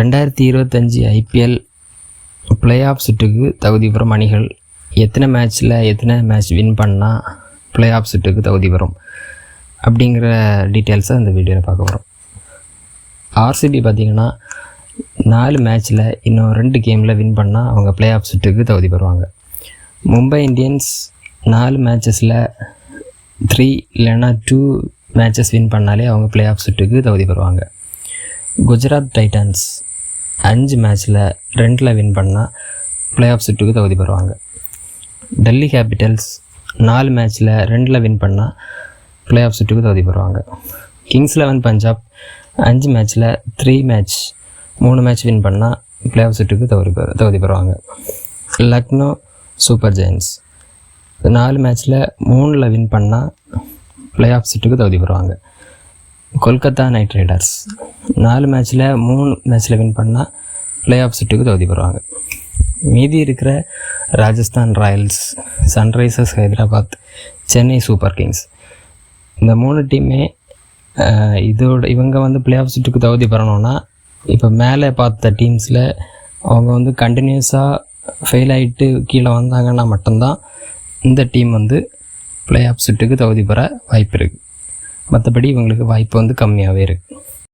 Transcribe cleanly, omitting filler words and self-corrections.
2025 IPL play off சுற்றுக்கு தகுதி பெறும் அணிகள் எத்தனை மேட்ச் வின் பண்ணால் பிளே ஆஃப் சுற்றுக்கு தகுதி பெறும் அப்படிங்கிற டீட்டெயில்ஸை இந்த வீடியோவில் பார்க்க போகிறோம். ஆர்சிபி பார்த்திங்கன்னா 4 மேட்ச்சில் இன்னும் 2 கேமில் வின் பண்ணால் அவங்க பிளே ஆஃப் சுற்றுக்கு தகுதி பெறுவாங்க. மும்பை இந்தியன்ஸ் 4 மேட்சஸில் 3 இல்லைன்னா 2 மேட்சஸ் வின் பண்ணாலே அவங்க பிளே ஆஃப் சுற்றுக்கு தகுதி பெறுவாங்க. குஜராத் டைட்டன்ஸ் 5 மேட்ச்சில் 2 வின் பண்ணால் பிளே ஆஃப் சுற்றுக்கு தகுதி பெறுவாங்க. டெல்லி கேபிட்டல்ஸ் 4 மேட்ச்சில் 2 வின் பண்ணால் பிளே ஆஃப் சுற்றுக்கு தகுதி பெறுவாங்க. கிங்ஸ் 11 பஞ்சாப் 5 மேட்ச்சில் 3 மேட்ச் வின் பண்ணால் பிளே ஆஃப் சுற்றுக்கு தகுதி பெறுவாங்க. லக்னோ சூப்பர் ஜெயின்ஸ் 4 மேட்ச்சில் 3 வின் பண்ணால் பிளே ஆஃப் சுற்றுக்கு தகுதி பெறுவாங்க. கொல்கத்தா நைட் ரைடர்ஸ் 4 மேட்ச்சில் 3 மேட்ச்சில் வின் பண்ணால் பிளே ஆஃப் சுற்றுக்கு தகுதி பெறுவாங்க. மீதி இருக்கிற Rajasthan Royals, Sunrisers Hyderabad, Chennai super Kings இந்த 3 டீமே இவங்க பிளே ஆஃப் சுற்றுக்கு தகுதி பெறணும்னா இப்போ மேலே பார்த்த டீம்ஸில் அவங்க கண்டினியூஸாக ஃபெயில் ஆகிட்டு கீழே வந்தாங்கன்னா மட்டும்தான் இந்த டீம் பிளே ஆஃப் சுற்றுக்கு தகுதி பெற வாய்ப்பு இருக்குது. மற்றபடி இவங்களுக்கு வாய்ப்பு கம்மியாகவே இருக்குது.